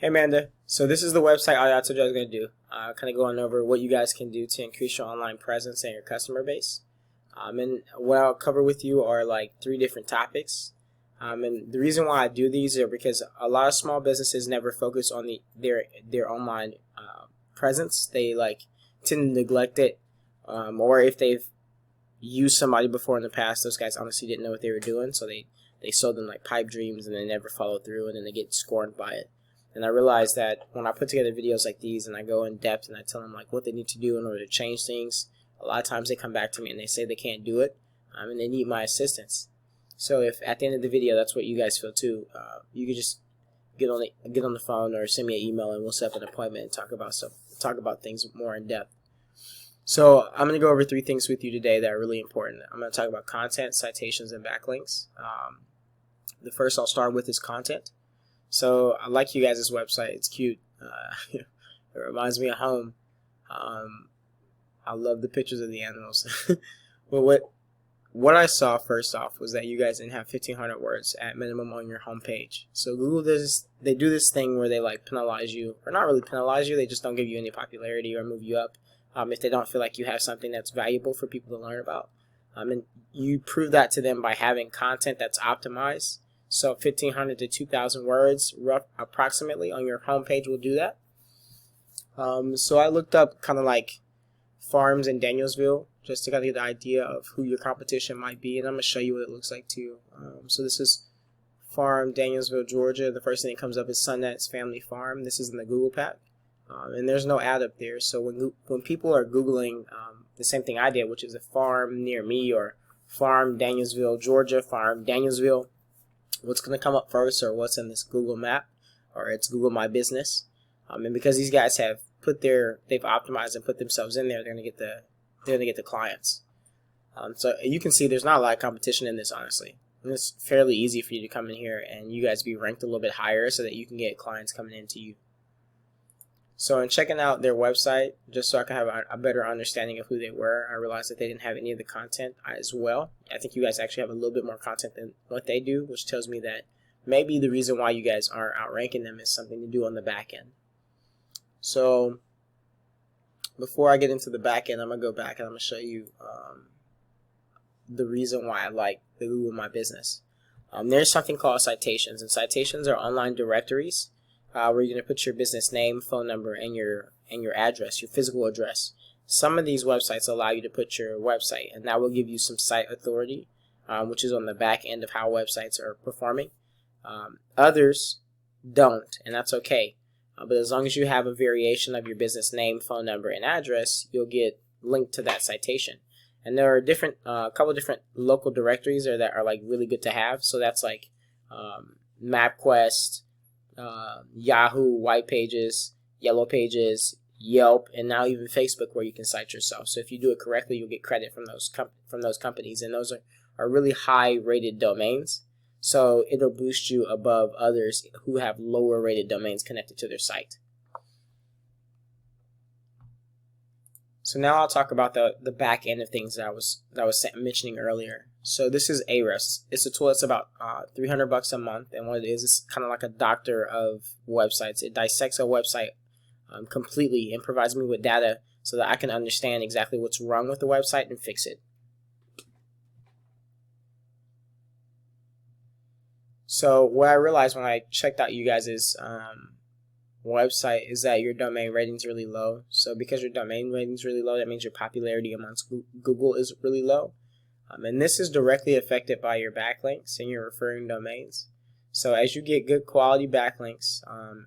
Hey Amanda, so this is the website I told you I was going to do. Kind of going over what you guys can do to increase your online presence and your customer base. And what I'll cover with you are like 3 different topics. And the reason why I do these are because a lot of small businesses never focus on their online presence. They tend to neglect it, or if they've used somebody before in the past, those guys honestly didn't know what they were doing, so they sold them like pipe dreams and they never followed through, and then they get scorned by it. And I realized that when I put together videos like these and I go in depth and I tell them like what they need to do in order to change things, a lot of times they come back to me and they say they can't do it, and they need my assistance. So if at the end of the video that's what you guys feel too, you could just get on the phone or send me an email and we'll set up an appointment and talk about things more in depth. So I'm going to go over 3 things with you today that are really important. I'm going to talk about content, citations, and backlinks. The first I'll start with is content. So I like you guys' website. It's cute. It reminds me of home. I love the pictures of the animals. But what I saw first off was that you guys didn't have 1,500 words at minimum on your homepage. So Google they do this thing where they penalize you, or not really penalize you. They just don't give you any popularity or move you up if they don't feel like you have something that's valuable for people to learn about. And you prove that to them by having content that's optimized. So 1,500 to 2,000 words, rough approximately, on your homepage will do that. So I looked up kind of like farms in Danielsville just to kind of get the idea of who your competition might be, and I'm going to show you what it looks like too. So this is Farm, Danielsville, Georgia. The first thing that comes up is Sundance Family Farm. This is in the Google pack, and there's no ad up there. So when people are Googling the same thing I did, which is a farm near me, or Farm, Danielsville, Georgia, Farm, Danielsville, what's going to come up first, or what's in this Google map, or it's Google My Business. And because these guys have they've optimized and put themselves in there, they're going to get the clients. So you can see there's not a lot of competition in this, honestly. And it's fairly easy for you to come in here and you guys be ranked a little bit higher so that you can get clients coming into you. So in checking out their website, just so I can have a better understanding of who they were, I realized that they didn't have any of the content as well. I think you guys actually have a little bit more content than what they do, which tells me that maybe the reason why you guys aren't outranking them is something to do on the back end. So before I get into the back end, I'm going to go back and I'm going to show you the reason why I like the Google My Business. There's something called citations, and citations are online directories where you're going to put your business name, phone number, and your address, your physical address. Some of these websites allow you to put your website, and that will give you some site authority, which is on the back end of how websites are performing. Others don't, and that's okay. But as long as you have a variation of your business name, phone number, and address, you'll get linked to that citation. And there are a couple different local directories that are really good to have. So that's like MapQuest, Yahoo, White Pages, Yellow Pages, Yelp, and now even Facebook, where you can cite yourself. So if you do it correctly, you'll get credit from those companies, and those are really high rated domains. So it'll boost you above others who have lower rated domains connected to their site. So now I'll talk about the back end of things that I was mentioning earlier. So this is Ahrefs. It's a tool that's about $300 a month, and what it is, it's kind of like a doctor of websites. It dissects a website completely and provides me with data so that I can understand exactly what's wrong with the website and fix it. So what I realized when I checked out you guys' website is that your domain rating is really low. So because your domain rating is really low, that means your popularity amongst Google is really low. And this is directly affected by your backlinks and your referring domains. So as you get good quality backlinks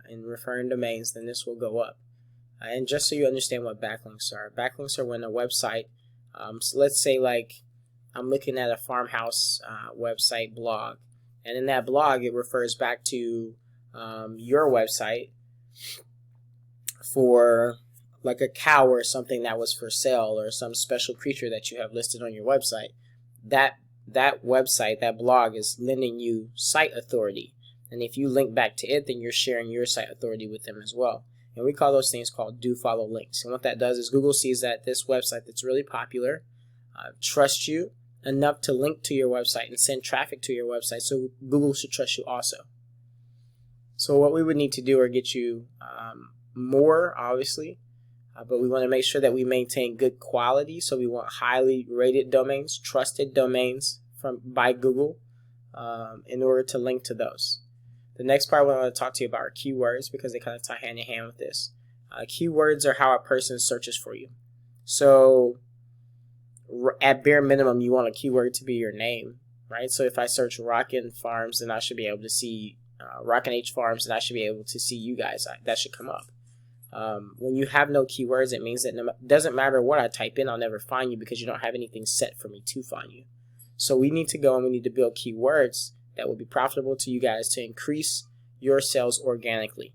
and referring domains, then this will go up. And just so you understand what backlinks are when a website, so let's say I'm looking at a farmhouse website blog, and in that blog it refers back to your website for like a cow or something that was for sale, or some special creature that you have listed on your website. That website, that blog, is lending you site authority, and if you link back to it, then you're sharing your site authority with them as well. And we call those things called do follow links. And what that does is Google sees that this website that's really popular trusts you enough to link to your website and send traffic to your website, so Google should trust you also. So what we would need to do are get you more, obviously, but we want to make sure that we maintain good quality. So we want highly rated domains, trusted domains by Google in order to link to those. The next part I want to talk to you about are keywords, because they kind of tie hand in hand with this. Keywords are how a person searches for you. So at bare minimum, you want a keyword to be your name, right? So if I search Rockin Farms, then I should be able to see Rockin H Farms, and I should be able to see you guys. That should come up. When you have no keywords, it means that it doesn't matter what I type in, I'll never find you, because you don't have anything set for me to find you. So we need to go and we need to build keywords that will be profitable to you guys to increase your sales organically.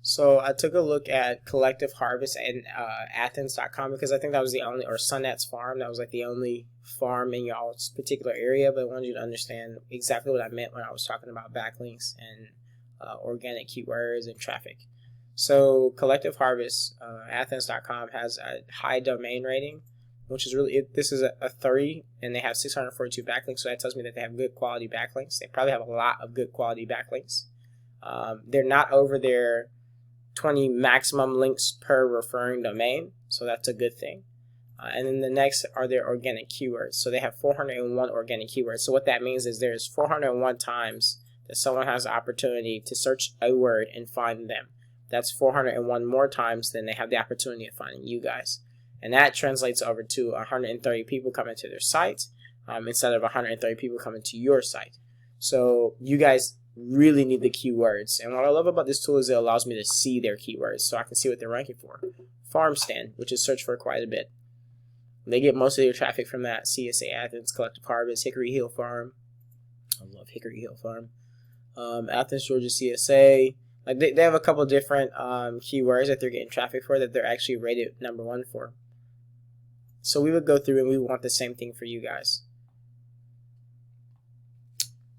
So I took a look at Collective Harvest and Athens.com, because I think that was the only, or Sunet's Farm, that was like the only farm in y'all's particular area, but I wanted you to understand exactly what I meant when I was talking about backlinks and organic keywords and traffic. So Collective Harvest, Athens.com has a high domain rating, which is really, this is a 30, and they have 642 backlinks, so that tells me that they have good quality backlinks. They probably have a lot of good quality backlinks. They're not over their 20 maximum links per referring domain, so that's a good thing. And then the next are their organic keywords. So they have 401 organic keywords. So what that means is there's 401 times that someone has the opportunity to search a word and find them. That's 401 more times than they have the opportunity of finding you guys. And that translates over to 130 people coming to their site instead of 130 people coming to your site. So you guys really need the keywords. And what I love about this tool is it allows me to see their keywords, so I can see what they're ranking for. Farm stand, which is searched for quite a bit. They get most of their traffic from that. CSA Athens, Collective Harvest, Hickory Hill Farm. I love Hickory Hill Farm. Athens, Georgia, CSA. Like they have a couple different keywords that they're getting traffic for that they're actually rated #1 for. So we would go through and we want the same thing for you guys.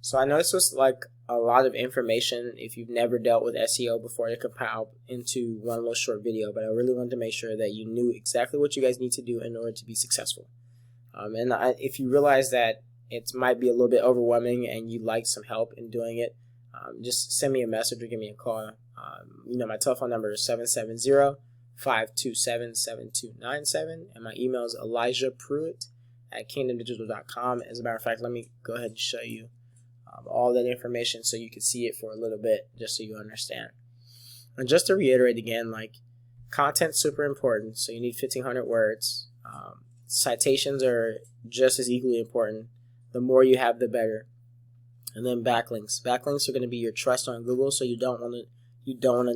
So I know this was like a lot of information if you've never dealt with SEO before to compile into one little short video, but I really wanted to make sure that you knew exactly what you guys need to do in order to be successful. If you realize that it might be a little bit overwhelming and you'd like some help in doing it, just send me a message or give me a call. My telephone number is 770-527-7297, and my email is elijahpruitt@kingdomdigital.com. As a matter of fact, let me go ahead and show you all that information so you can see it for a little bit, just so you understand. And just to reiterate again, like, content's super important, so you need 1,500 words. Citations are just as equally important. The more you have, the better. And then backlinks. Backlinks are going to be your trust on Google, so you don't want to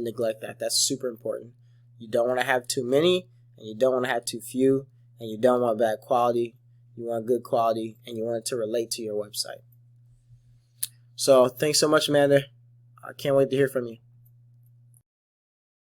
neglect that. That's super important. You don't want to have too many, and you don't want to have too few, and you don't want bad quality. You want good quality, and you want it to relate to your website. So thanks so much, Amanda. I can't wait to hear from you.